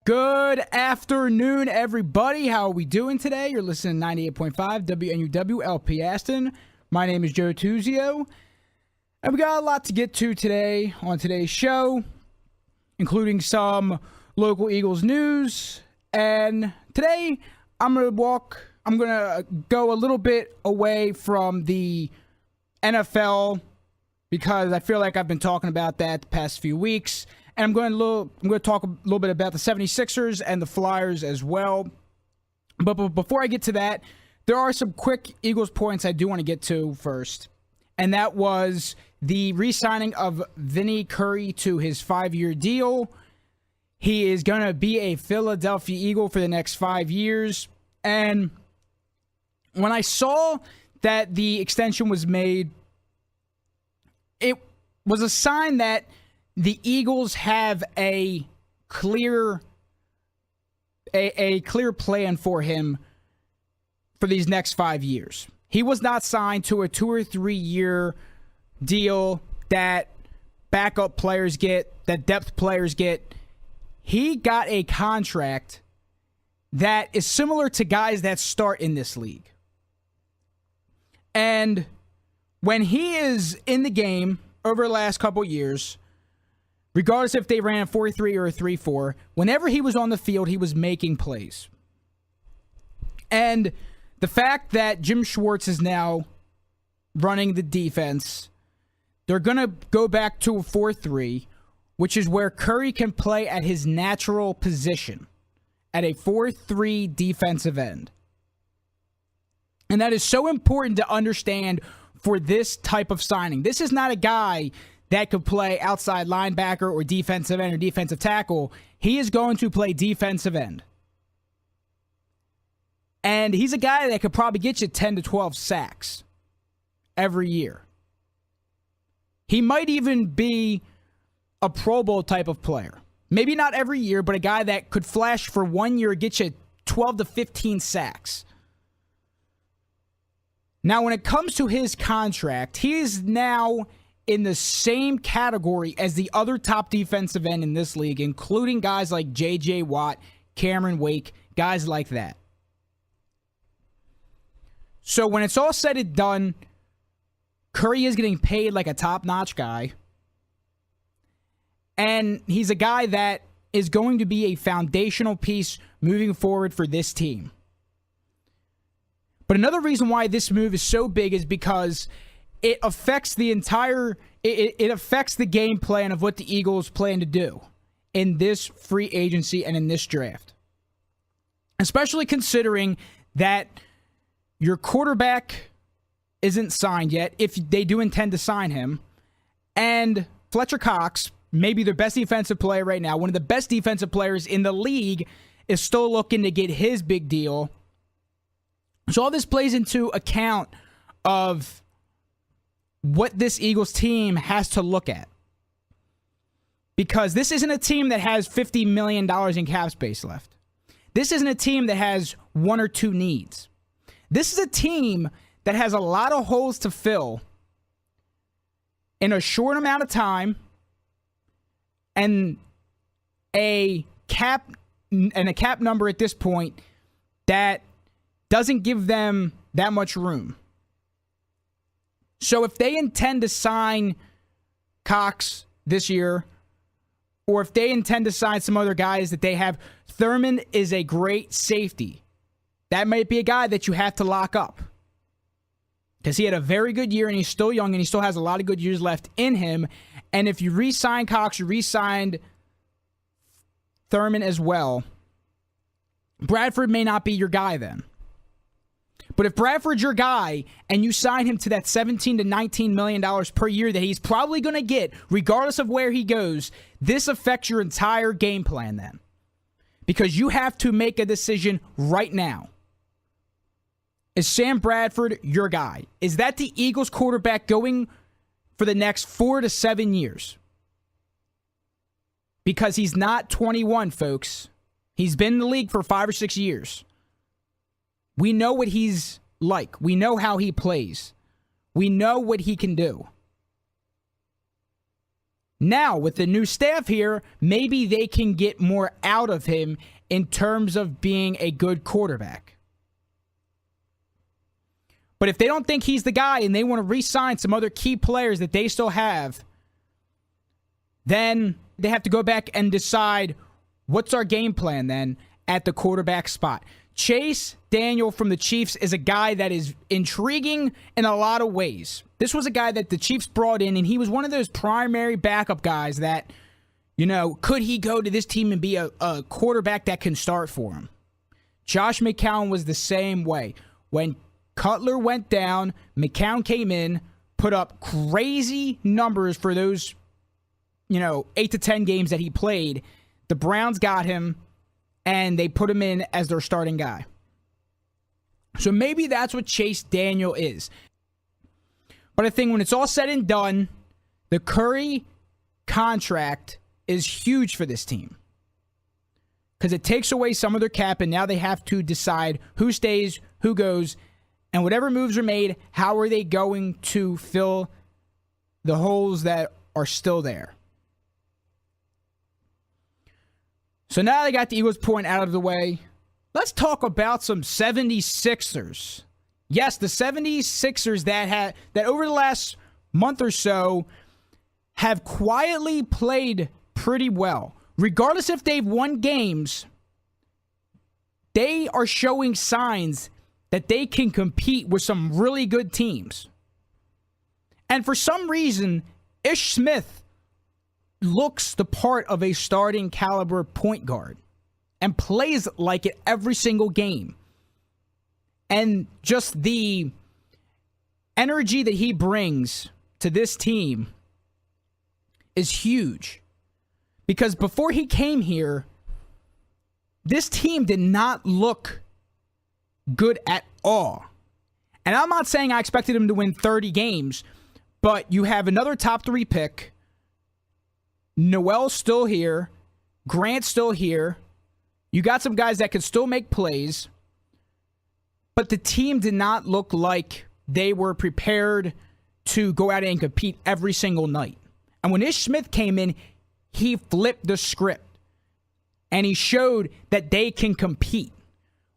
Good afternoon, everybody. How are we doing today? You're listening to 98.5 WNUW LP Aston. My name is Joe Tusio, and we got a lot to get to today on today's show, including some local Eagles news. And today, I'm gonna go a little bit away from the NFL because I feel like I've been talking about that the past few weeks. And I'm going to talk a little bit about the 76ers and the Flyers as well. But before I get to that, there are some quick Eagles points I do want to get to first. And that was the re-signing of Vinny Curry to his 5-year deal. He is going to be a Philadelphia Eagle for the next 5 years. And when I saw that the extension was made, it was a sign that the Eagles have a clear plan for him for these next 5 years. He was not signed to a 2 or 3 year deal that backup players get, that depth players get. He got a contract that is similar to guys that start in this league. And when he is in the game over the last couple years, regardless if they ran a 4-3 or a 3-4, whenever he was on the field, he was making plays. And the fact that Jim Schwartz is now running the defense, they're going to go back to a 4-3, which is where Curry can play at his natural position, at a 4-3 defensive end. And that is so important to understand for this type of signing. This is not a guy that could play outside linebacker or defensive end or defensive tackle. He is going to play defensive end. And he's a guy that could probably get you 10 to 12 sacks every year. He might even be a Pro Bowl type of player. Maybe not every year, but a guy that could flash for 1 year, get you 12 to 15 sacks. Now, when it comes to his contract, he is now in the same category as the other top defensive end in this league, including guys like J.J. Watt, Cameron Wake, guys like that. So when it's all said and done, Curry is getting paid like a top-notch guy. And he's a guy that is going to be a foundational piece moving forward for this team. But another reason why this move is so big is because it affects the entire, it affects the game plan of what the Eagles plan to do in this free agency and in this draft. Especially considering that your quarterback isn't signed yet, if they do intend to sign him, and Fletcher Cox, maybe their best defensive player right now, one of the best defensive players in the league, is still looking to get his big deal. So all this plays into account of what this Eagles team has to look at. Because this isn't a team that has $50 million in cap space left. This isn't a team that has one or two needs. This is a team that has a lot of holes to fill in a short amount of time and a cap number at this point that doesn't give them that much room. So if they intend to sign Cox this year, or if they intend to sign some other guys that they have, Thurman is a great safety. That might be a guy that you have to lock up. Because he had a very good year and he's still young and he still has a lot of good years left in him. And if you re-sign Cox, you re-signed Thurman as well, Bradford may not be your guy then. But if Bradford's your guy and you sign him to that $17 to $19 million per year that he's probably going to get, regardless of where he goes, this affects your entire game plan then. Because you have to make a decision right now. Is Sam Bradford your guy? Is that the Eagles quarterback going for the next 4 to 7 years? Because he's not 21, folks. He's been in the league for 5 or 6 years. We know what he's like. We know how he plays. We know what he can do. Now, with the new staff here, maybe they can get more out of him in terms of being a good quarterback. But if they don't think he's the guy and they want to re-sign some other key players that they still have, then they have to go back and decide what's our game plan then at the quarterback spot. Chase Daniel from the Chiefs is a guy that is intriguing in a lot of ways. This was a guy that the Chiefs brought in, and he was one of those primary backup guys that, could he go to this team and be a quarterback that can start for him? Josh McCown was the same way. When Cutler went down, McCown came in, put up crazy numbers for those, 8 to 10 games that he played. The Browns got him, and they put him in as their starting guy. So maybe that's what Chase Daniel is. But I think when it's all said and done, the Curry contract is huge for this team. Because it takes away some of their cap, and now they have to decide who stays, who goes, and whatever moves are made, how are they going to fill the holes that are still there? So now they got the Eagles point out of the way. Let's talk about some 76ers. Yes, the 76ers that over the last month or so have quietly played pretty well. Regardless if they've won games, they are showing signs that they can compete with some really good teams. And for some reason, Ish Smith looks the part of a starting caliber point guard and plays like it every single game. And just the energy that he brings to this team is huge. Because before he came here, this team did not look good at all. And I'm not saying I expected him to win 30 games, but you have another top 3 pick. Noel's still here. Grant's still here. You got some guys that can still make plays. But the team did not look like they were prepared to go out and compete every single night. And when Ish Smith came in, he flipped the script. And he showed that they can compete.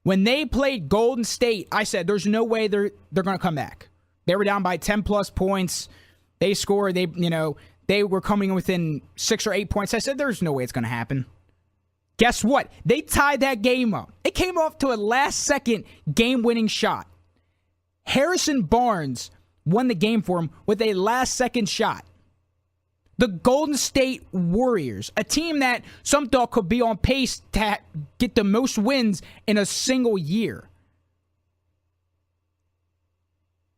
When they played Golden State, I said there's no way they're going to come back. They were down by 10 plus points. They scored. They were coming within 6 or 8 points. I said there's no way it's going to happen. Guess what? They tied that game up. It came off to a last-second game-winning shot. Harrison Barnes won the game for him with a last-second shot. The Golden State Warriors, a team that some thought could be on pace to get the most wins in a single year.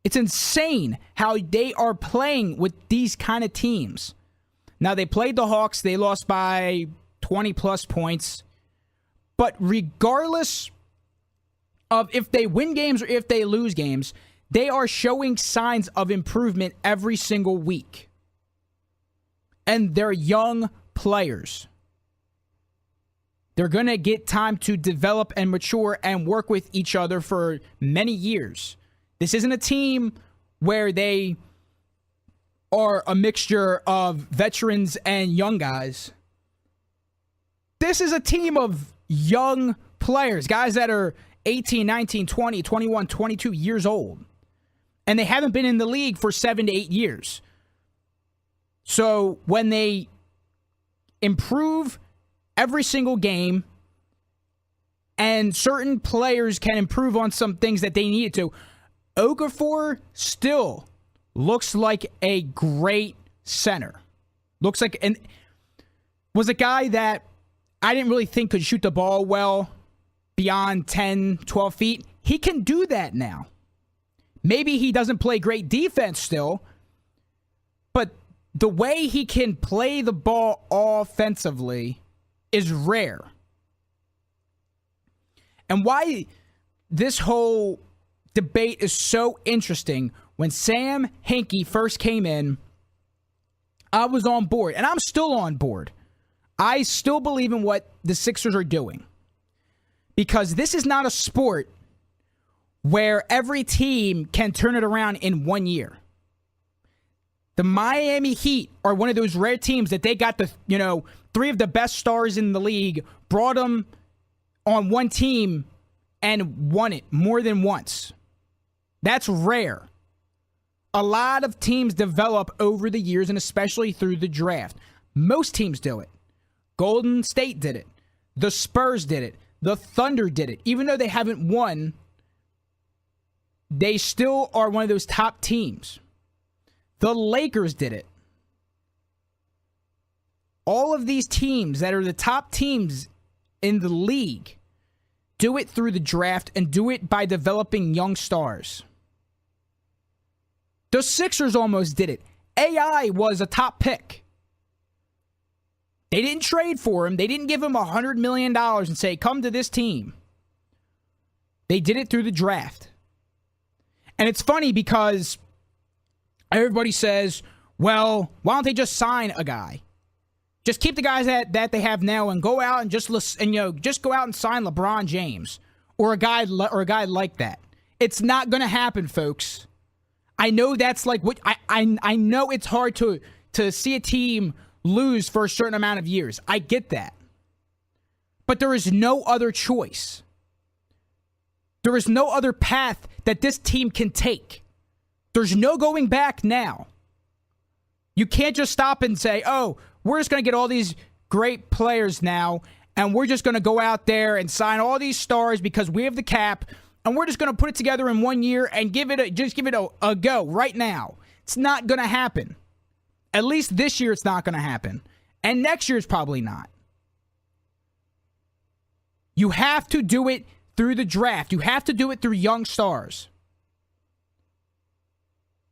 It's insane how they are playing with these kind of teams. Now, they played the Hawks. They lost by 20-plus points. But regardless of if they win games or if they lose games, they are showing signs of improvement every single week. And they're young players. They're going to get time to develop and mature and work with each other for many years. This isn't a team where they are a mixture of veterans and young guys. This is a team of young players, guys that are 18, 19, 20, 21, 22 years old. And they haven't been in the league for 7 to 8 years. So when they improve every single game and certain players can improve on some things that they needed to, Okafor still looks like a great center. Looks like was a guy that I didn't really think could shoot the ball well beyond 10, 12 feet. He can do that now. Maybe he doesn't play great defense still, but the way he can play the ball offensively is rare. And why this whole debate is so interesting, when Sam Hinkie first came in, I was on board, and I'm still on board. I still believe in what the Sixers are doing. Because this is not a sport where every team can turn it around in 1 year. The Miami Heat are one of those rare teams that they got the, three of the best stars in the league, brought them on one team and won it more than once. That's rare. A lot of teams develop over the years, and especially through the draft. Most teams do it. Golden State did it. The Spurs did it. The Thunder did it. Even though they haven't won, they still are one of those top teams. The Lakers did it. All of these teams that are the top teams in the league do it through the draft and do it by developing young stars. The Sixers almost did it. AI was a top pick. They didn't trade for him. They didn't give him $100 million and say, come to this team. They did it through the draft. And it's funny because everybody says, well, why don't they just sign a guy? Just keep the guys that they have now and go out and just go out and sign LeBron James or a guy like that. It's not going to happen, folks. I know that's like what I know it's hard to see a team lose for a certain amount of years. I get that. But there is no other choice. There is no other path that this team can take. There's no going back now. You can't just stop and say, oh, we're just going to get all these great players now, and we're just going to go out there and sign all these stars because we have the cap, and we're just going to put it together in 1 year and give it a go right now. It's not going to happen. At least this year it's not going to happen. And next year it's probably not. You have to do it through the draft. You have to do it through young stars.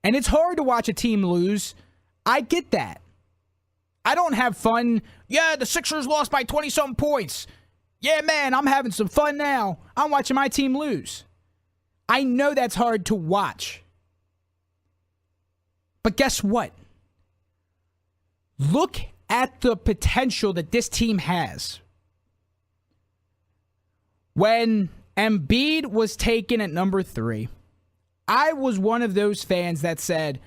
And it's hard to watch a team lose. I get that. I don't have fun. Yeah, the Sixers lost by 20-something points. Yeah, man, I'm having some fun now. I'm watching my team lose. I know that's hard to watch. But guess what? Look at the potential that this team has. When Embiid was taken at number 3, I was one of those fans that said,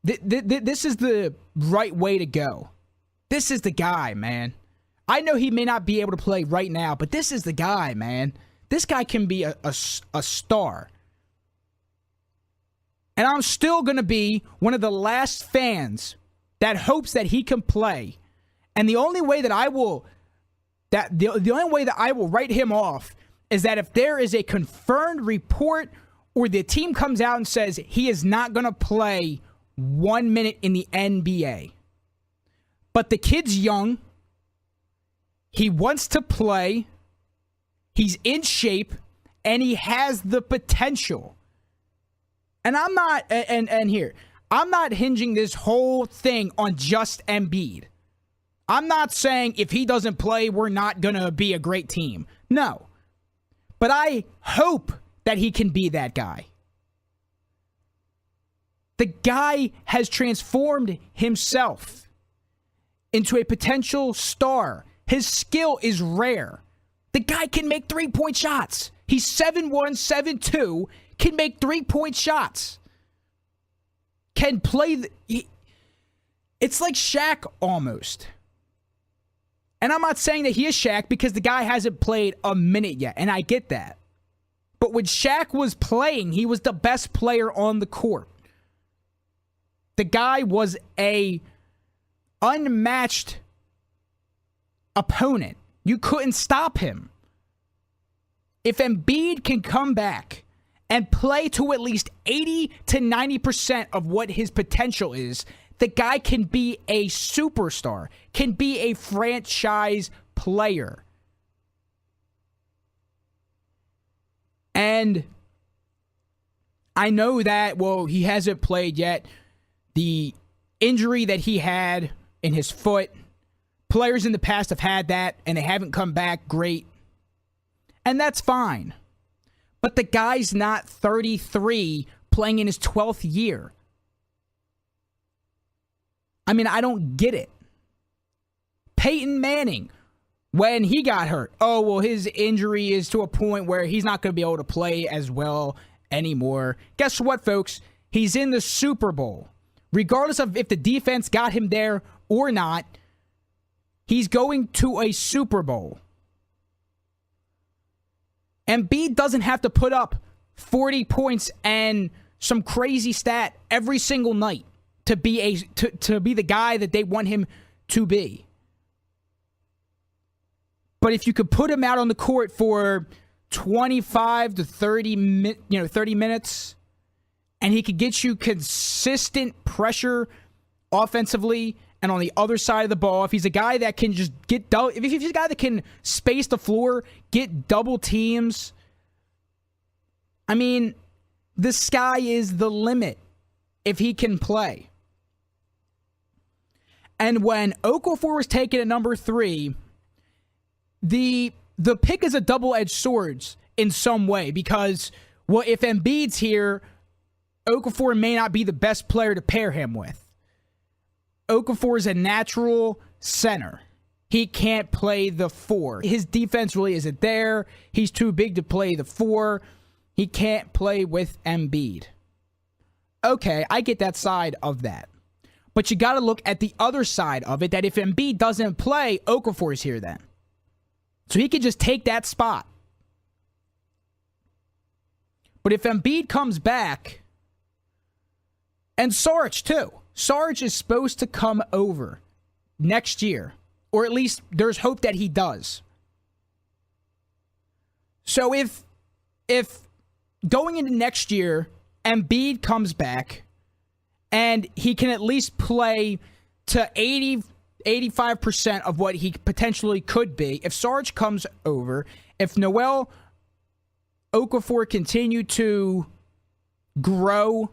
this is the right way to go. This is the guy, man. I know he may not be able to play right now, but this is the guy, man. This guy can be a star. And I'm still going to be one of the last fans that hopes that he can play. And the only way that I will write him off is that if there is a confirmed report or the team comes out and says he is not going to play 1 minute in the NBA. But the kid's young. He wants to play. He's in shape. And he has the potential. And I'm not, and here, I'm not hinging this whole thing on just Embiid. I'm not saying if he doesn't play, we're not going to be a great team. No. But I hope that he can be that guy. The guy has transformed himself into a potential star. His skill is rare. The guy can make 3-point shots. He's 7'1", 7'2", can make 3-point shots. Can play. It's like Shaq almost. And I'm not saying that he is Shaq because the guy hasn't played a minute yet, and I get that. But when Shaq was playing, he was the best player on the court. The guy was a unmatched opponent. You couldn't stop him. If Embiid can come back and play to at least 80 to 90% of what his potential is, the guy can be a superstar, can be a franchise player. And I know that, well, he hasn't played yet. The injury that he had in his foot, players in the past have had that, and they haven't come back great. And that's fine. But the guy's not 33 playing in his 12th year. I mean, I don't get it. Peyton Manning, when he got hurt, oh, well, his injury is to a point where he's not going to be able to play as well anymore. Guess what, folks? He's in the Super Bowl regardless of if the defense got him there or not, he's going to a Super Bowl. Embiid doesn't have to put up 40 points and some crazy stat every single night to be to be the guy that they want him to be. But if you could put him out on the court for 25 to 30 minutes, and he could get you consistent pressure offensively and on the other side of the ball, if he's a guy that can just get if he's a guy that can space the floor, get double teams, I mean, the sky is the limit if he can play. And when Okafor was taken at number 3, the pick is a double-edged sword in some way, because, well, if Embiid's here, Okafor may not be the best player to pair him with. Okafor is a natural center. He can't play the 4. His defense really isn't there. He's too big to play the 4. He can't play with Embiid. Okay, I get that side of that. But you got to look at the other side of it, that if Embiid doesn't play, Okafor's here then. So he could just take that spot. But if Embiid comes back, and Sarge too. Sarge is supposed to come over next year. Or at least there's hope that he does. So if going into next year, Embiid comes back, and he can at least play to 85% of what he potentially could be. If Sarge comes over, if Noel Okafor continue to grow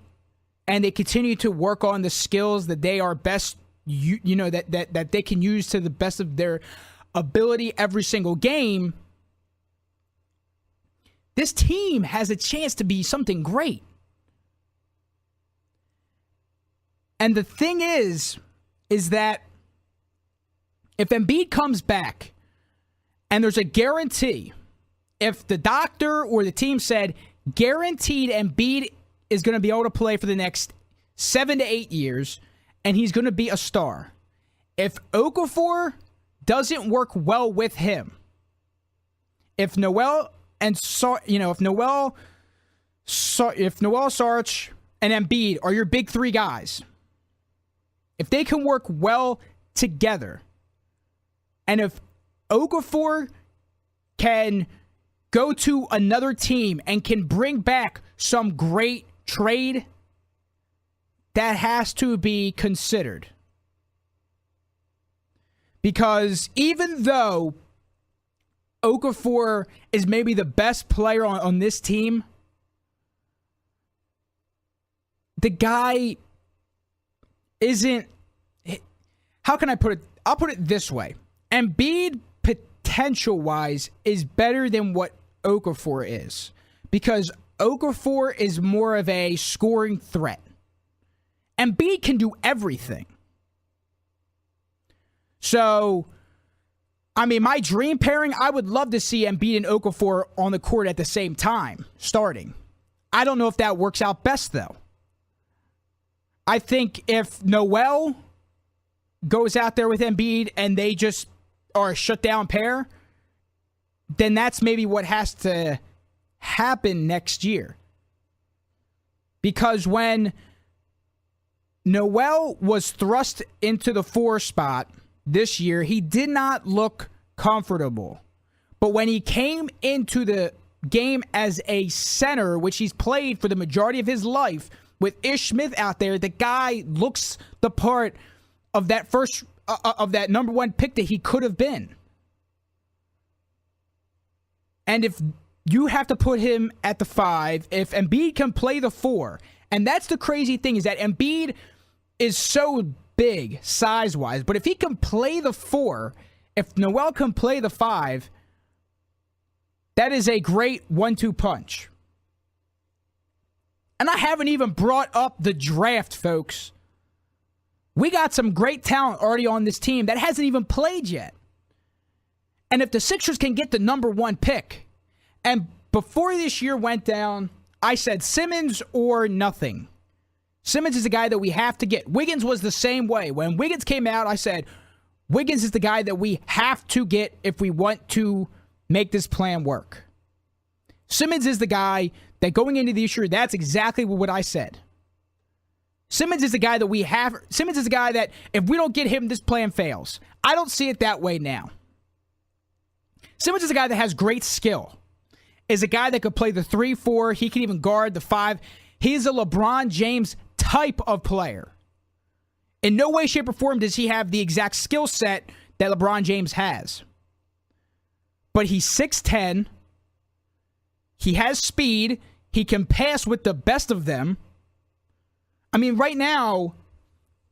and they continue to work on the skills that they are best, that they can use to the best of their ability every single game, this team has a chance to be something great. And the thing is that if Embiid comes back and there's a guarantee, if the doctor or the team said guaranteed Embiid is going to be able to play for the next 7 to 8 years and he's going to be a star, if Okafor doesn't work well with him, if Noel Sarge and Embiid are your big 3 guys, if they can work well together, and if Okafor can go to another team and can bring back some great trade, that has to be considered. Because even though Okafor is maybe the best player on this team, the guy isn't... How can I put it? I'll put it this way. Embiid, potential-wise, is better than what Okafor is. Because Okafor is more of a scoring threat. Embiid can do everything. So, I mean, my dream pairing, I would love to see Embiid and Okafor on the court at the same time, starting. I don't know if that works out best, though. I think if Noel goes out there with Embiid and they just are a shutdown pair, then that's maybe what has to happen next year. Because when Noel was thrust into the 4 spot this year, he did not look comfortable. But when he came into the game as a center, which he's played for the majority of his life, with Ish Smith out there, the guy looks the part of that of that number 1 pick that he could have been. And if you have to put him at the 5, if Embiid can play the 4, and that's the crazy thing, is that Embiid is so big size-wise, but if he can play the 4, if Noel can play the 5, that is a great 1-2 punch. And I haven't even brought up the draft, folks. We got some great talent already on this team that hasn't even played yet. And if the Sixers can get the number 1 pick, and before this year went down, I said Simmons or nothing. Simmons is the guy that we have to get. Wiggins was the same way. When Wiggins came out, I said, Wiggins is the guy that we have to get if we want to make this plan work. Simmons is the guy that going into this year, that's exactly what I said. Simmons is the guy that we have. Simmons is the guy that if we don't get him, this plan fails. I don't see it that way now. Simmons is a guy that has great skill. Is a guy that could play the 3-4. He can even guard the 5. He's a LeBron James type of player. In no way, shape, or form does he have the exact skill set that LeBron James has. But he's 6'10". He has speed. He can pass with the best of them. I mean, right now,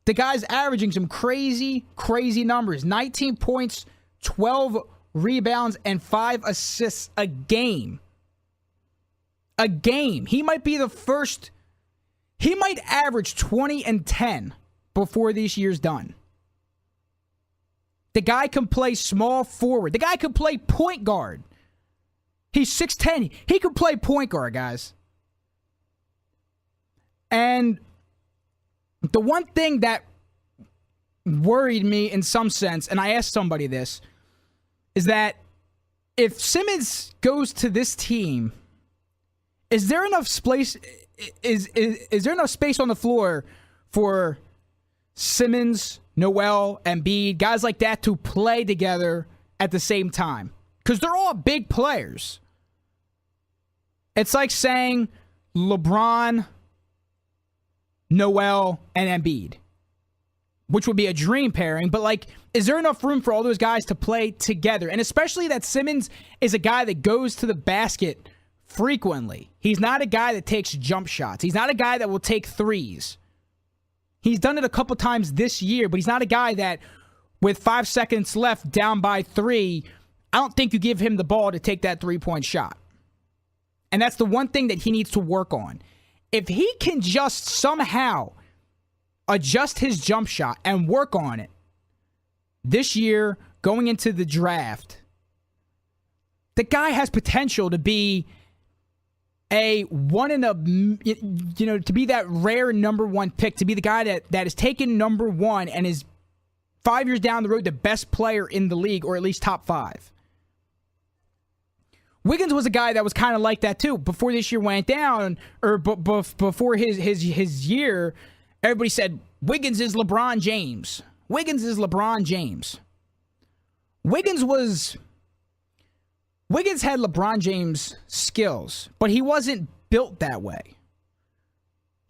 the guy's averaging some crazy, crazy numbers. 19 points, 12 rebounds, and 5 assists a game. A game. He might be the first. He might average 20 and 10 before this year's done. The guy can play small forward. The guy can play point guard. He's 6'10". He can play point guard, guys. And the one thing that worried me in some sense, and I asked somebody this, is that if Simmons goes to this team, is there enough space? Is there enough space on the floor for Simmons, Noel, Embiid, guys like that to play together at the same time? Because they're all big players. It's like saying LeBron, Noel, and Embiid, which would be a dream pairing. But, like, is there enough room for all those guys to play together? And especially that Simmons is a guy that goes to the basket frequently. He's not a guy that takes jump shots. He's not a guy that will take threes. He's done it a couple times this year, but he's not a guy that, with 5 seconds left, down by 3, I don't think you give him the ball to take that 3-point shot. And that's the one thing that he needs to work on. If he can just somehow adjust his jump shot and work on it this year, going into the draft, the guy has potential to be a one in a, to be that rare number 1 pick, to be the guy that is taken number 1 and is 5 years down the road the best player in the league, or at least top 5. Wiggins was a guy that was kind of like that too. Before this year went down, or before his year, everybody said Wiggins is LeBron James. Wiggins is LeBron James. Wiggins had LeBron James skills, but he wasn't built that way.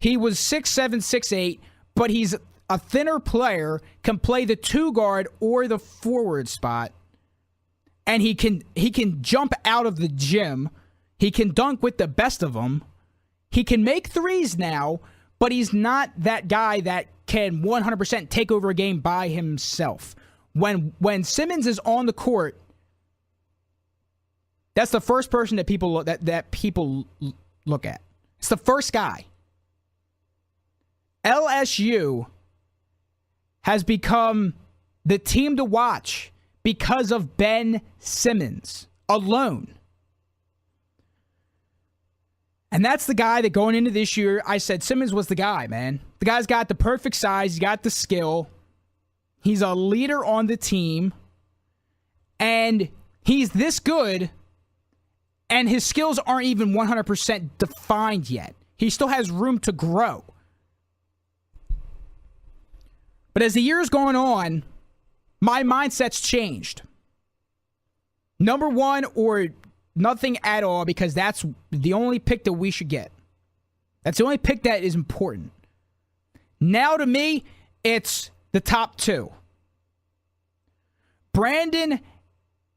He was 6'7", 6'8", but he's a thinner player, can play the 2 guard or the forward spot. And he can jump out of the gym. He can dunk with the best of them. He can make threes now, but he's not that guy that can 100% take over a game by himself. When Simmons is on the court, that's the first person that people look at. It's the first guy. LSU has become the team to watch because of Ben Simmons alone. And that's the guy that going into this year, I said Simmons was the guy, man. The guy's got the perfect size. He's got the skill. He's a leader on the team. And he's this good, and his skills aren't even 100% defined yet. He still has room to grow. But as the year's going on, my mindset's changed. Number 1 or nothing at all, because that's the only pick that we should get. That's the only pick that is important. Now to me, it's the top 2. Brandon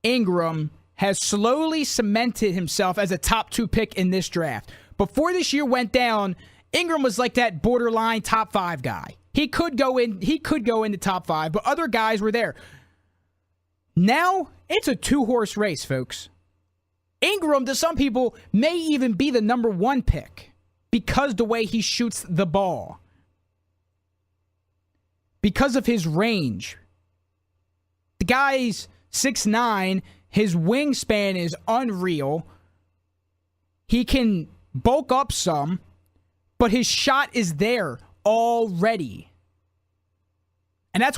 Ingram has slowly cemented himself as a top 2 pick in this draft. Before this year went down, Ingram was like that borderline top 5 guy. He could go in the top 5, but other guys were there. Now, it's a 2-horse race, folks. Ingram, to some people, may even be the number 1 pick because the way he shoots the ball. Because of his range. The guy's 6'9", his wingspan is unreal. He can bulk up some, but his shot is there already. And that's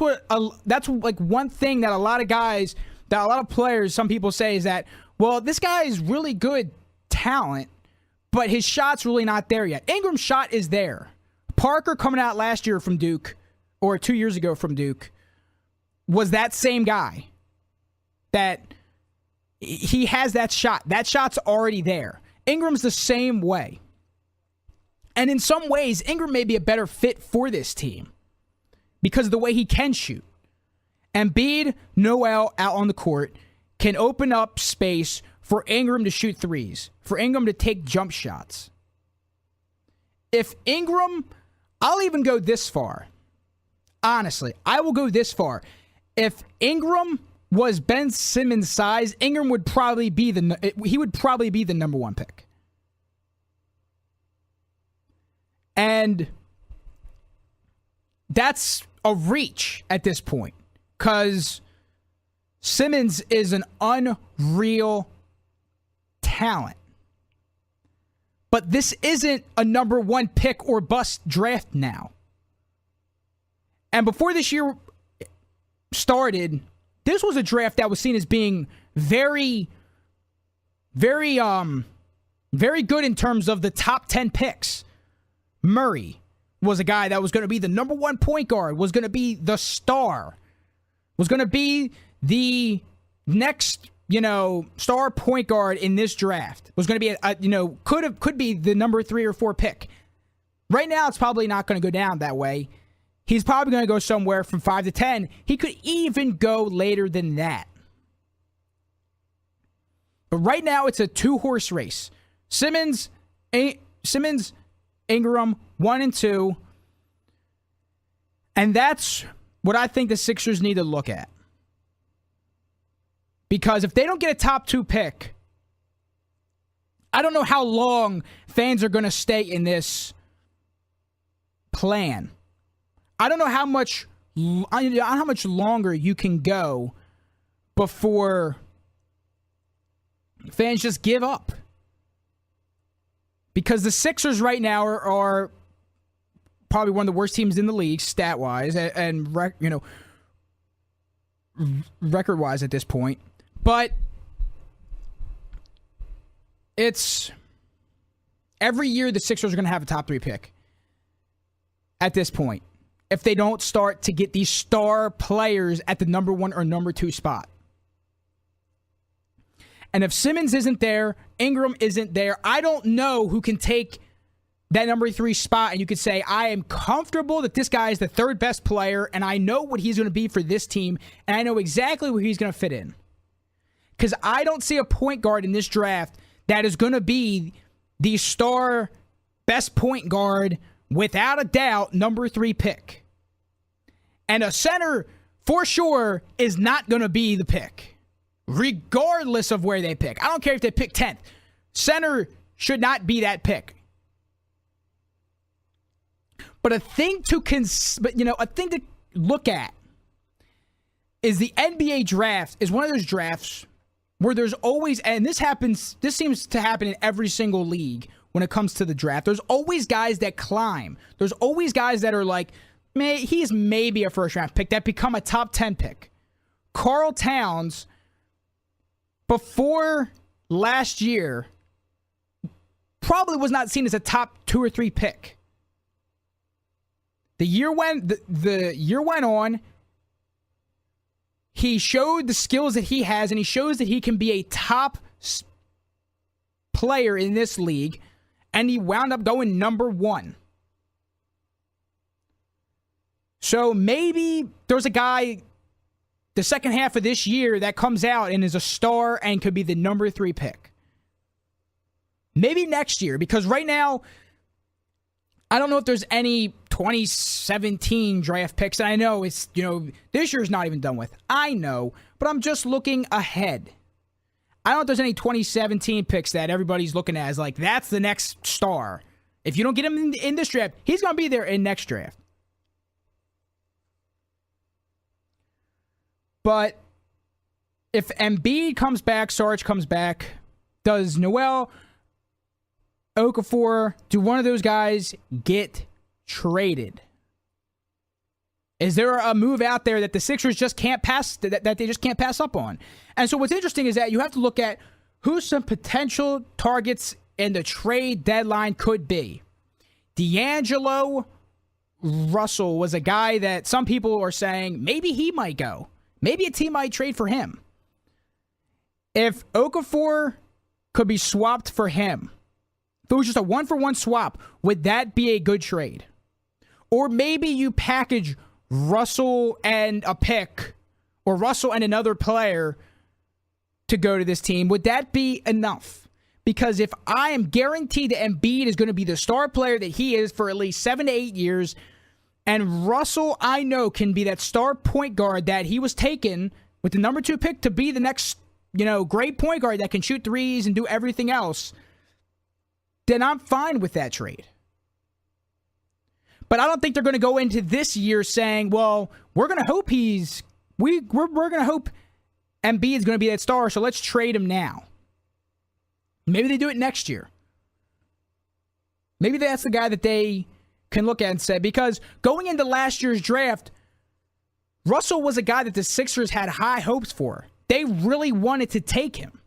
like one thing that a lot of players, some people say is that, well, this guy is really good talent, but his shot's really not there yet. Ingram's shot is there. Parker coming out last year from Duke, or 2 years ago from Duke, was that same guy. That he has that shot. That shot's already there. Ingram's the same way. And in some ways, Ingram may be a better fit for this team because of the way he can shoot. Embiid, Noel out on the court can open up space for Ingram to shoot threes, for Ingram to take jump shots. If Ingram, I'll even go this far. Honestly, I will go this far. If Ingram was Ben Simmons' size, Ingram would probably be the number one pick. And that's a reach at this point because Simmons is an unreal talent. But this isn't a number one pick or bust draft now. And before this year started, this was a draft that was seen as being very, very good in terms of the top 10 picks. Murray was a guy that was going to be the number one point guard, was going to be the star, was going to be the next, star point guard in this draft, was going to be could be the number 3 or 4 pick. Right now, it's probably not going to go down that way. He's probably going to go somewhere from 5 to 10. He could even go later than that. But right now, it's a 2-horse race. Simmons, Ingram, 1 and 2. And that's what I think the Sixers need to look at. Because if they don't get a top 2 pick, I don't know how long fans are going to stay in this plan. I don't know how much longer you can go before fans just give up. Because the Sixers right now are probably one of the worst teams in the league, stat-wise, and record-wise at this point. But it's every year the Sixers are going to have a top 3 pick at this point if they don't start to get these star players at the number 1 or number 2 spot. And if Simmons isn't there, Ingram isn't there, I don't know who can take that number 3 spot and you could say, I am comfortable that this guy is the 3rd best player and I know what he's going to be for this team and I know exactly where he's going to fit in. Because I don't see a point guard in this draft that is going to be the star best point guard, without a doubt, number 3 pick. And a center, for sure, is not going to be the pick, regardless of where they pick. I don't care if they pick 10th. Center should not be that pick. But a thing to look at is the NBA draft is one of those drafts where there's always, and this seems to happen in every single league when it comes to the draft. There's always guys that climb. There's always guys that are like, man, he's maybe a first round pick that become a top 10 pick. Karl Towns, before last year, probably was not seen as a top 2 or 3 pick. The year went on. He showed the skills that he has, and he shows that he can be a top player in this league, and he wound up going number 1. So maybe there's a guy the second half of this year that comes out and is a star and could be the number 3 pick. Maybe next year, because right now, I don't know if there's any 2017 draft picks. And I know it's, this year's not even done with. I know, but I'm just looking ahead. I don't know if there's any 2017 picks that everybody's looking at as like, that's the next star. If you don't get him in this draft, he's going to be there in next draft. But if Embiid comes back, Sarge comes back, does Noel, Okafor, do one of those guys get traded? Is there a move out there that the Sixers just can't pass, that they just can't pass up on? And so what's interesting is that you have to look at who some potential targets in the trade deadline could be. D'Angelo Russell was a guy that some people are saying maybe he might go. Maybe a team might trade for him. If Okafor could be swapped for him, if it was just a one-for-one swap, would that be a good trade? Or maybe you package Russell and a pick, or Russell and another player to go to this team. Would that be enough? Because if I am guaranteed that Embiid is going to be the star player that he is for at least 7 to 8 years, and Russell, I know, can be that star point guard that he was taken with the number 2 pick to be the next, great point guard that can shoot threes and do everything else, then I'm fine with that trade. But I don't think they're going to go into this year saying, well, we're going to hope we're going to hope Embiid is going to be that star, so let's trade him now. Maybe they do it next year. Maybe that's the guy that they can look at and say, because going into last year's draft, Russell was a guy that the Sixers had high hopes for. They really wanted to take him.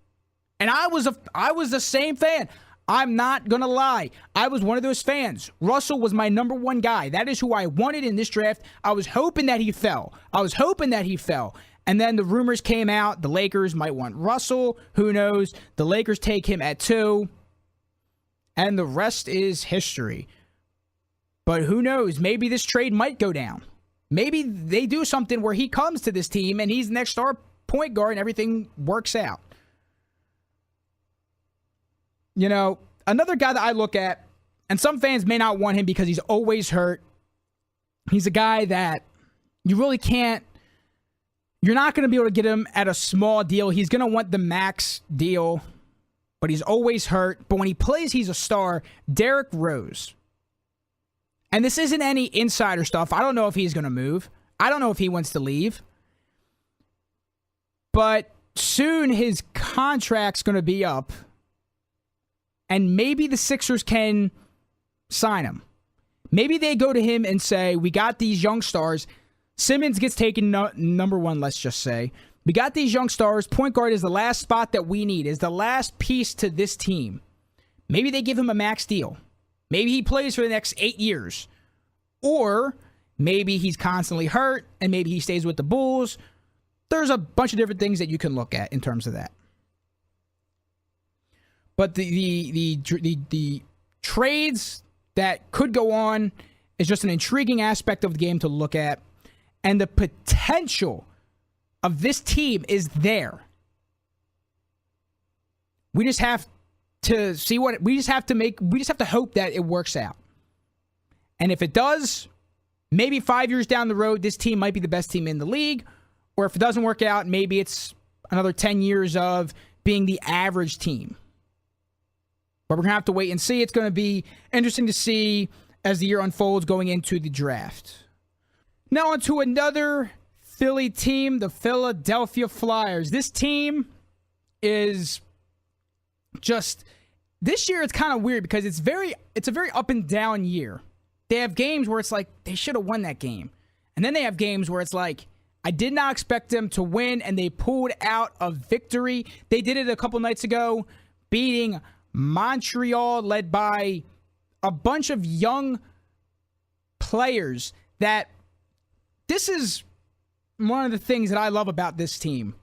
And I was the same fan. I'm not going to lie. I was one of those fans. Russell was my number 1 guy. That is who I wanted in this draft. I was hoping that he fell. And then the rumors came out. The Lakers might want Russell. Who knows? The Lakers take him at 2. And the rest is history. But who knows? Maybe this trade might go down. Maybe they do something where he comes to this team and he's the next star point guard and everything works out. Another guy that I look at, and some fans may not want him because he's always hurt. He's a guy that you really can't, you're not going to be able to get him at a small deal. He's going to want the max deal, but he's always hurt. But when he plays, he's a star. Derrick Rose. And this isn't any insider stuff. I don't know if he's going to move. I don't know if he wants to leave. But soon his contract's going to be up. And maybe the Sixers can sign him. Maybe they go to him and say, we got these young stars. Simmons gets taken number 1, let's just say. We got these young stars. Point guard is the last spot that we need, is the last piece to this team. Maybe they give him a max deal. Maybe he plays for the next 8 years. Or maybe he's constantly hurt and maybe he stays with the Bulls. There's a bunch of different things that you can look at in terms of that. But the trades that could go on is just an intriguing aspect of the game to look at. And the potential of this team is there. We just have to see we just have to hope that it works out. And if it does, maybe 5 years down the road, this team might be the best team in the league. Or if it doesn't work out, maybe it's another 10 years of being the average team. But we're going to have to wait and see. It's going to be interesting to see as the year unfolds going into the draft. Now on to another Philly team, the Philadelphia Flyers. This team is just, this year it's kind of weird because it's a very up and down year. They have games where it's like, they should have won that game. And then they have games where it's like, I did not expect them to win, and they pulled out a victory. They did it a couple nights ago, beating Montreal, led by a bunch of young players. That this is one of the things that I love about this team,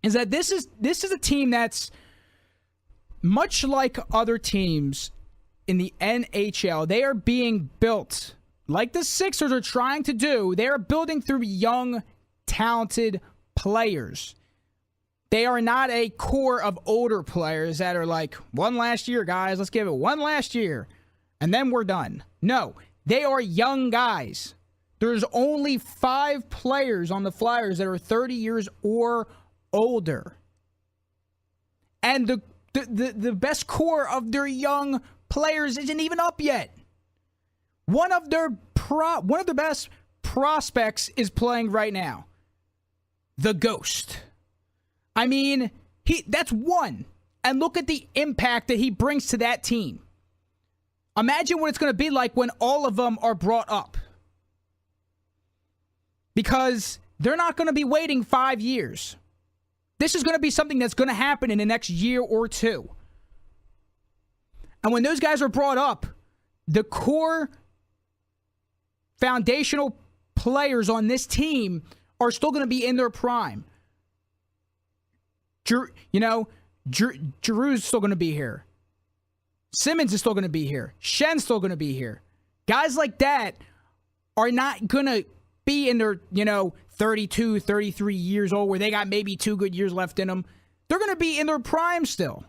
is that this is a team that's much like other teams in the NHL. They are being built like the Sixers are trying to do. They are building through young, talented players. They are not a core of older players that are like, one last year, guys. Let's give it one last year, and then we're done. No, they are young guys. There's only 5 players on the Flyers that are 30 years or older. And the best core of their young players isn't even up yet. One of their best prospects is playing right now. The Ghost. I mean, that's one. And look at the impact that he brings to that team. Imagine what it's going to be like when all of them are brought up. Because they're not going to be waiting 5 years. This is going to be something that's going to happen in the next year or two. And when those guys are brought up, the core foundational players on this team are still going to be in their prime. Giroux's still going to be here. Simmons is still going to be here. Shen's still going to be here. Guys like that are not going to be in their, 32, 33 years old where they got maybe 2 good years left in them. They're going to be in their prime still.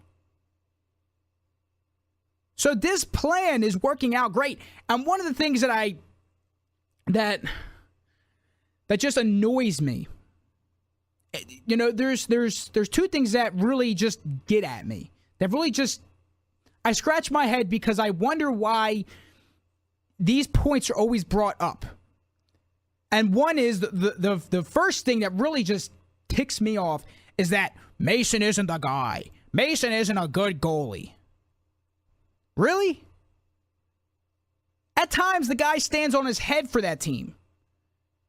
So this plan is working out great. And one of the things that just annoys me, there's 2 things that really just get at me. That really just, I scratch my head because I wonder why these points are always brought up. And one is the first thing that really just ticks me off is that Mason isn't the guy. Mason isn't a good goalie. Really? At times, the guy stands on his head for that team.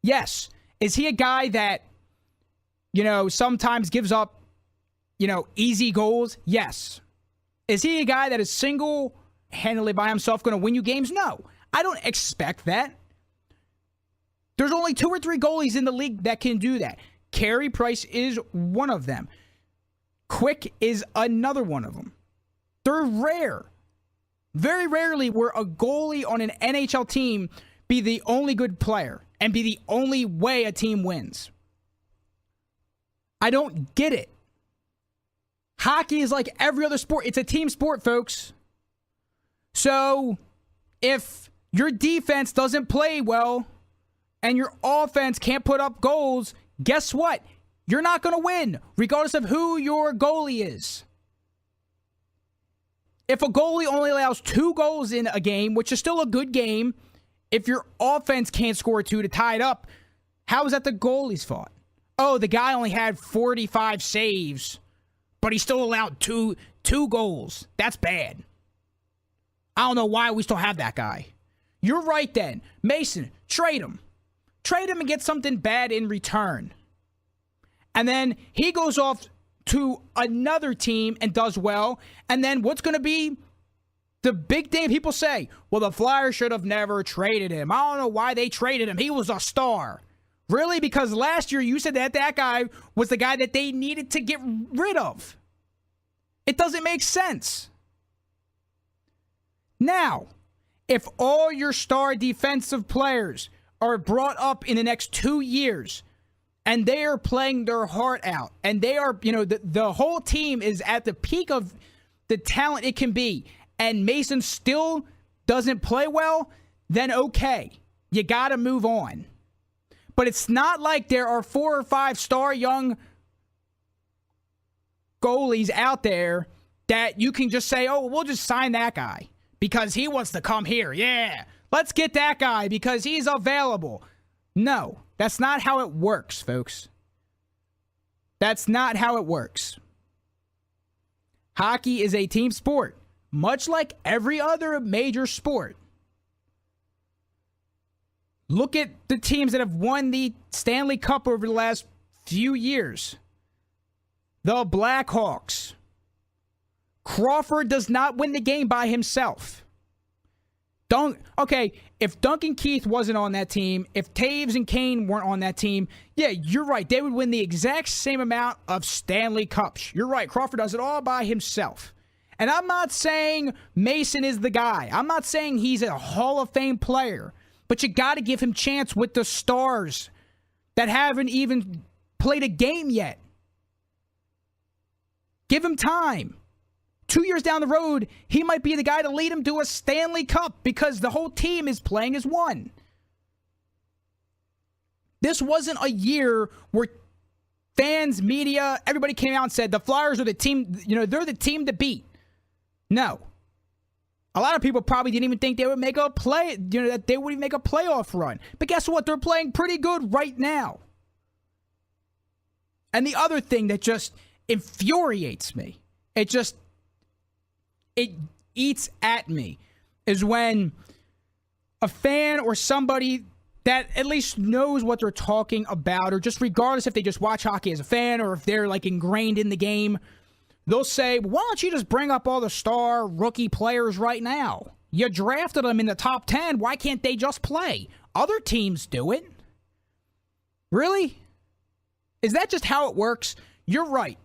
Yes. Is he a guy that, sometimes gives up, easy goals? Yes. Is he a guy that is single-handedly by himself going to win you games? No. I don't expect that. There's only 2 or 3 goalies in the league that can do that. Carey Price is one of them. Quick is another one of them. They're rare. Very rarely will a goalie on an NHL team be the only good player and be the only way a team wins. I don't get it. Hockey is like every other sport. It's a team sport, folks. So, if your defense doesn't play well and your offense can't put up goals, guess what? You're not going to win, regardless of who your goalie is. If a goalie only allows 2 goals in a game, which is still a good game, if your offense can't score 2 to tie it up, how is that the goalie's fault? Oh, the guy only had 45 saves, but he still allowed two goals. That's bad. I don't know why we still have that guy. You're right then. Mason, trade him. Trade him and get something bad in return. And then he goes off to another team and does well. And then what's going to be the big thing people say? Well, the Flyers should have never traded him. I don't know why they traded him. He was a star. Really? Because last year you said that guy was the guy that they needed to get rid of. It doesn't make sense. Now, if all your star defensive players are brought up in the next 2 years and they are playing their heart out and they are, the whole team is at the peak of the talent it can be, and Mason still doesn't play well, then okay, you got to move on. But it's not like there are 4 or 5 star young goalies out there that you can just say, oh, we'll just sign that guy because he wants to come here. Yeah, let's get that guy because he's available. No, that's not how it works, folks. That's not how it works. Hockey is a team sport, much like every other major sport. Look at the teams that have won the Stanley Cup over the last few years. The Blackhawks. Crawford does not win the game by himself. Okay, if Duncan Keith wasn't on that team, if Taves and Kane weren't on that team, yeah, you're right. They would win the exact same amount of Stanley Cups. You're right. Crawford does it all by himself. And I'm not saying Mason is the guy. I'm not saying he's a Hall of Fame player. But you got to give him chance with the stars that haven't even played a game yet. Give him time. 2 years down the road, he might be the guy to lead him to a Stanley Cup because the whole team is playing as one. This wasn't a year where fans, media, everybody came out and said the Flyers are the team, they're the team to beat. No. A lot of people probably didn't even think they would make a play, that they would even make a playoff run. But guess what? They're playing pretty good right now. And the other thing that just infuriates me, it eats at me, is when a fan or somebody that at least knows what they're talking about, or just regardless if they just watch hockey as a fan or if they're like ingrained in the game, they'll say, why don't you just bring up all the star rookie players right now? You drafted them in the top 10. Why can't they just play? Other teams do it. Really? Is that just how it works? You're right.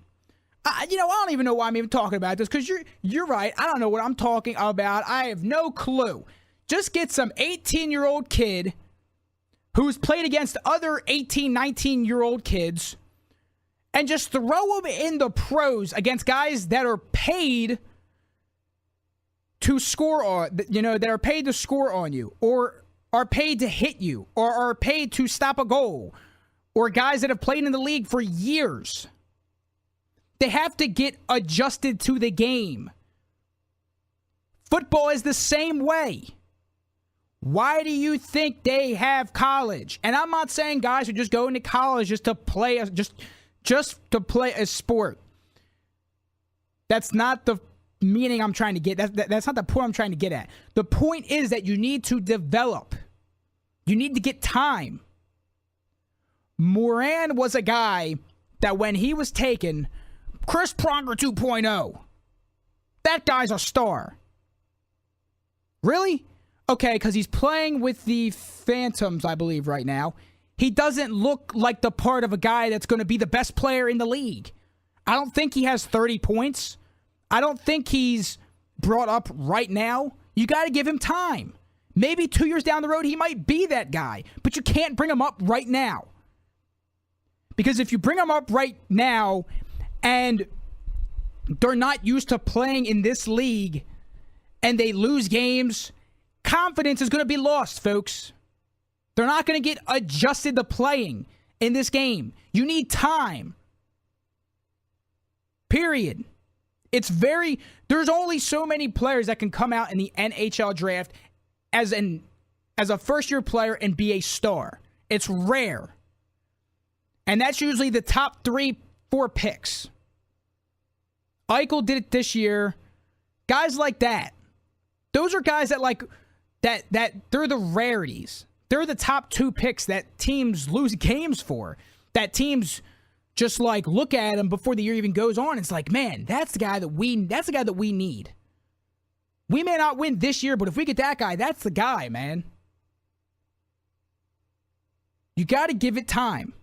I don't even know why I'm even talking about this, because you're right. I don't know what I'm talking about. I have no clue. Just get some 18-year-old kid who's played against other 18, 19-year-old kids and just throw them in the pros against guys that are paid to score on, that are paid to score on you, or are paid to hit you, or are paid to stop a goal, or guys that have played in the league for years. They have to get adjusted to the game. Football is the same way. Why do you think they have college? And I'm not saying guys who just go into college just to play just to play a sport. That's not the meaning I'm trying to get. That's not the point I'm trying to get at. The point is that you need to develop. You need to get time. Moran was a guy that when he was taken, Chris Pronger 2.0, that guy's a star. Really? Okay, because he's playing with the Phantoms, I believe, right now. He doesn't look like the part of a guy that's going to be the best player in the league. I don't think he has 30 points. I don't think he's brought up right now. You got to give him time. Maybe 2 years down the road, he might be that guy. But you can't bring him up right now. Because if you bring him up right now and they're not used to playing in this league and they lose games, confidence is going to be lost, folks. They're not going to get adjusted to playing in this game. You need time. Period. There's only so many players that can come out in the NHL draft as a first-year player and be a star. It's rare. And that's usually the top 3-4 picks. Eichel did it this year. Guys like that. Those are guys that they're the rarities. They're the top 2 picks that teams lose games for. That teams just look at them before the year even goes on. It's like, man, that's the guy that we need. We may not win this year, but if we get that guy, that's the guy, man. You got to give it time.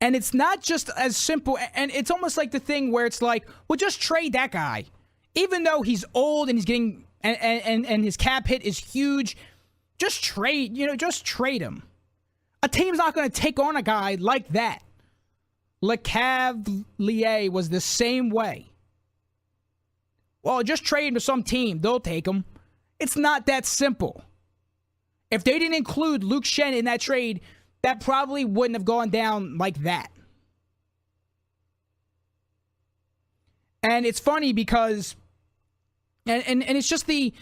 And it's not just as simple, and it's almost like the thing where it's like, well, just trade that guy. Even though he's old and he's getting, and his cap hit is huge, just trade him. A team's not going to take on a guy like that. LeCavalier was the same way. Well, just trade him to some team. They'll take him. It's not that simple. If they didn't include Luke Shen in that trade, that probably wouldn't have gone down like that. And it's funny because, and it's just it's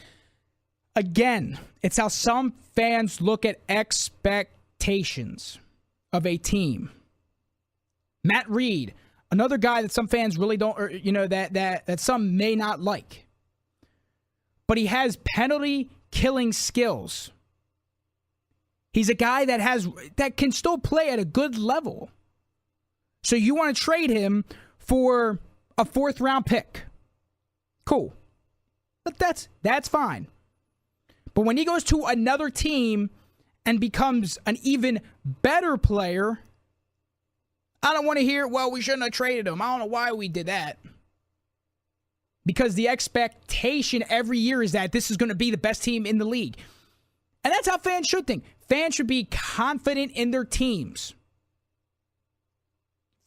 how some fans look at expectations of a team. Matt Reed, another guy that some fans really don't, or, that some may not like. But he has penalty killing skills. He's a guy that can still play at a good level. So you want to trade him for a 4th round pick. Cool. But that's fine. But when he goes to another team and becomes an even better player, I don't want to hear, well, we shouldn't have traded him. I don't know why we did that. Because the expectation every year is that this is going to be the best team in the league. And that's how fans should think. Fans should be confident in their teams.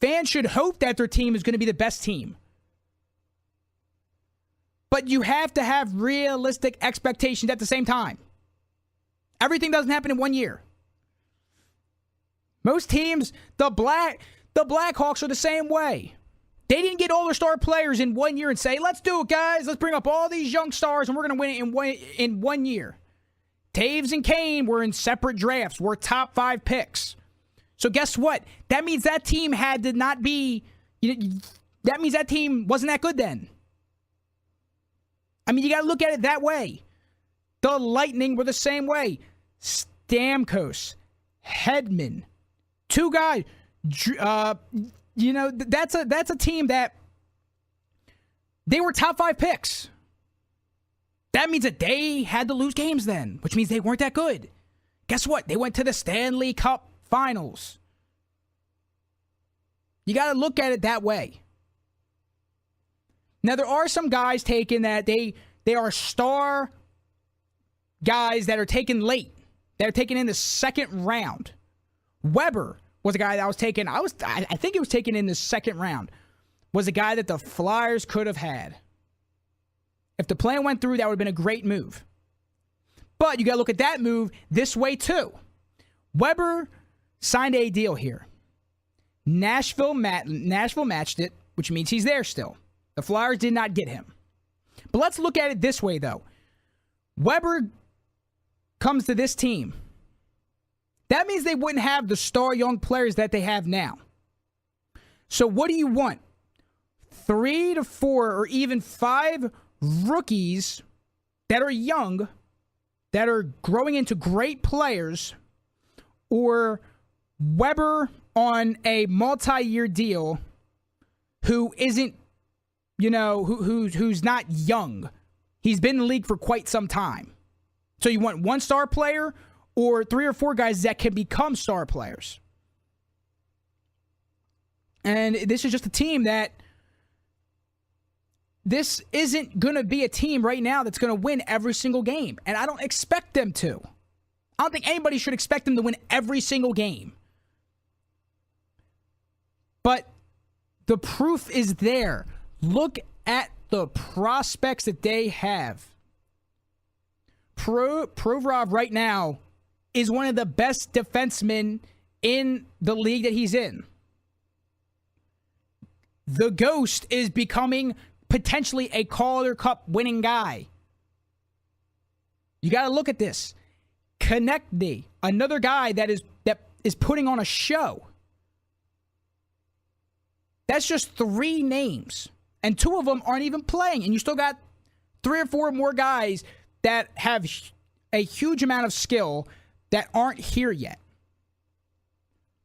Fans should hope that their team is going to be the best team. But you have to have realistic expectations at the same time. Everything doesn't happen in 1 year. Most teams, the Blackhawks are the same way. They didn't get all their star players in 1 year and say, let's do it, guys. Let's bring up all these young stars and we're going to win it in 1 year. Taves and Kane were in separate drafts, were top 5 picks. So guess what? That means that team that means that team wasn't that good then. I mean, you got to look at it that way. The Lightning were the same way. Stamkos, Hedman, two guys. That's a team that they were top 5 picks. That means that they had to lose games then, which means they weren't that good. Guess what? They went to the Stanley Cup Finals. You got to look at it that way. Now, there are some guys taken that they are star guys that are taken late. They're taken in the second round. Weber was a guy that was taken. I think he was taken in the second round. Was a guy that the Flyers could have had. If the plan went through, that would have been a great move. But you got to look at that move this way too. Weber signed a deal here. Nashville matched it, which means he's there still. The Flyers did not get him. But let's look at it this way, though. Weber comes to this team. That means they wouldn't have the star young players that they have now. So what do you want? 3 to 4 or even 5 rookies that are young, that are growing into great players, or Weber on a multi-year deal who isn't, who's not young. He's been in the league for quite some time. So you want 1 star player or 3 or 4 guys that can become star players. And this is just a team that this isn't going to be a team right now that's going to win every single game. And I don't expect them to. I don't think anybody should expect them to win every single game. But the proof is there. Look at the prospects that they have. Provorov right now is one of the best defensemen in the league that he's in. The Ghost is becoming potentially a Calder Cup winning guy. You got to look at this. Konechny, another guy that is putting on a show. That's just 3 names. And 2 of them aren't even playing. And you still got 3 or 4 more guys that have a huge amount of skill that aren't here yet.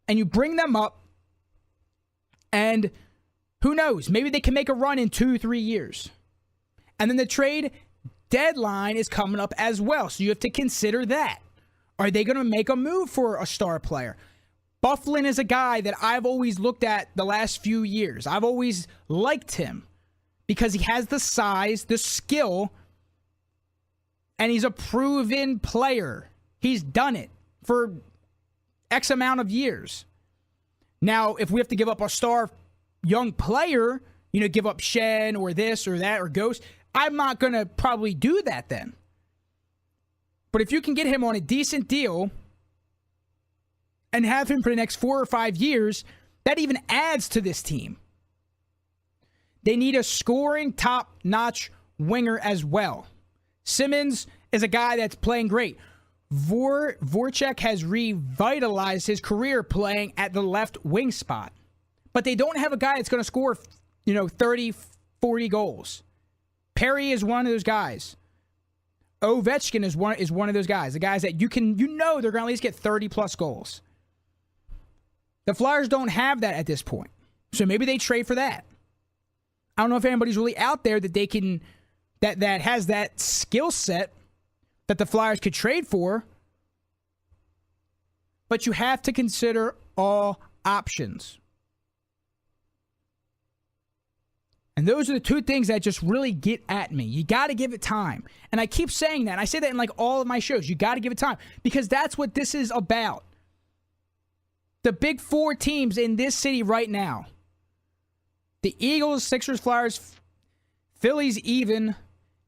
And you bring them up, and who knows? Maybe they can make a run in 2-3 years. And then the trade deadline is coming up as well. So you have to consider that. Are they going to make a move for a star player? Bufflin is a guy that I've always looked at the last few years. I've always liked him because he has the size, the skill, and he's a proven player. He's done it for X amount of years. Now, if we have to give up a star young player, give up Shen or this or that or Ghost, I'm not going to probably do that then. But if you can get him on a decent deal and have him for the next 4 or 5 years, that even adds to this team. They need a scoring top-notch winger as well. Simmons is a guy that's playing great. Voracek has revitalized his career playing at the left wing spot. But they don't have a guy that's going to score, 30, 40 goals. Perry is one of those guys. Ovechkin is one of those guys. The guys that they're going to at least get 30-plus goals. The Flyers don't have that at this point. So maybe they trade for that. I don't know if anybody's really out there that they can that has that skill set that the Flyers could trade for. But you have to consider all options. And those are the 2 things that just really get at me. You got to give it time. And I keep saying that. I say that in all of my shows. You got to give it time. Because that's what this is about. The big 4 teams in this city right now. The Eagles, Sixers, Flyers, Phillies even.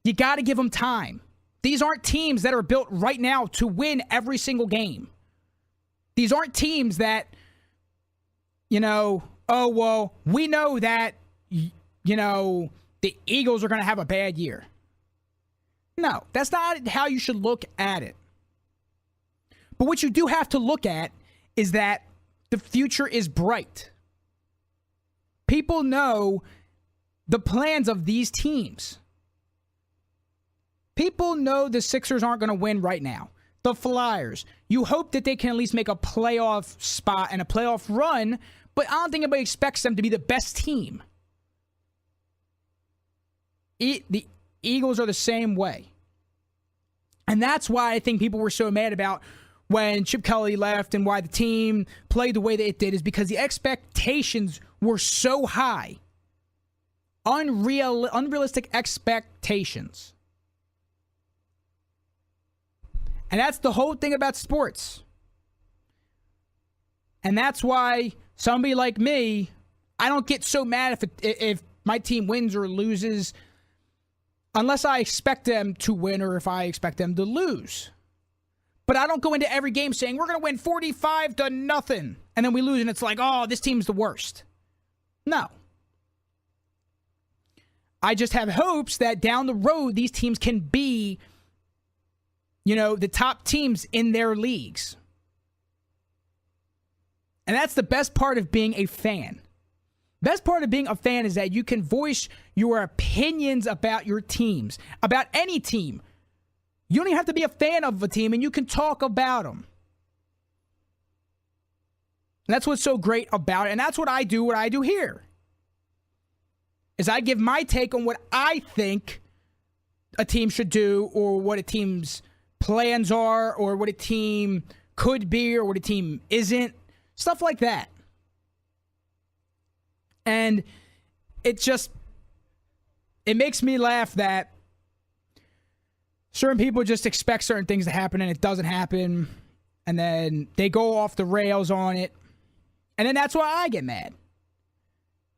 You got to give them time. These aren't teams that are built right now to win every single game. These aren't teams that, we know that, the Eagles are going to have a bad year. No, that's not how you should look at it. But what you do have to look at is that the future is bright. People know the plans of these teams. People know the Sixers aren't going to win right now. The Flyers, you hope that they can at least make a playoff spot and a playoff run, but I don't think anybody expects them to be the best team. The Eagles are the same way. And that's why I think people were so mad about when Chip Kelly left and why the team played the way that it did, is because the expectations were so high. Unrealistic expectations. And that's the whole thing about sports. And that's why somebody like me, I don't get so mad if my team wins or loses unless I expect them to win or if I expect them to lose. But I don't go into every game saying we're going to win 45-0 and then we lose and it's like, oh, this team's the worst. No. I just have hopes that down the road these teams can be, the top teams in their leagues. And that's the best part of being a fan. Best part of being a fan is that you can voice your opinions about your teams, about any team. You don't even have to be a fan of a team, and you can talk about them. And that's what's so great about it, and that's what I do here. Is I give my take on what I think a team should do, or what a team's plans are, or what a team could be, or what a team isn't. Stuff like that. And it makes me laugh that certain people just expect certain things to happen and it doesn't happen. And then they go off the rails on it. And then that's why I get mad.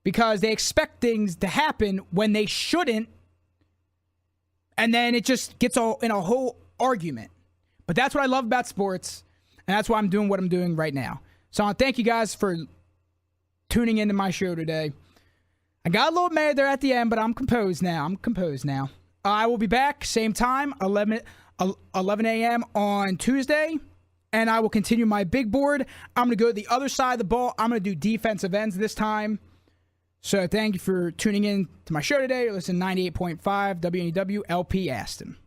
Because they expect things to happen when they shouldn't. And then it just gets all in a whole argument. But that's what I love about sports. And that's why I'm doing what I'm doing right now. So I want to thank you guys for tuning into my show today. I got a little mad there at the end, but I'm composed now. I will be back same time, 11 a.m. on Tuesday, and I will continue my big board. I'm going to go to the other side of the ball. I'm going to do defensive ends this time. So thank you for tuning in to my show today. Listen, 98.5 WNEW LP Aston.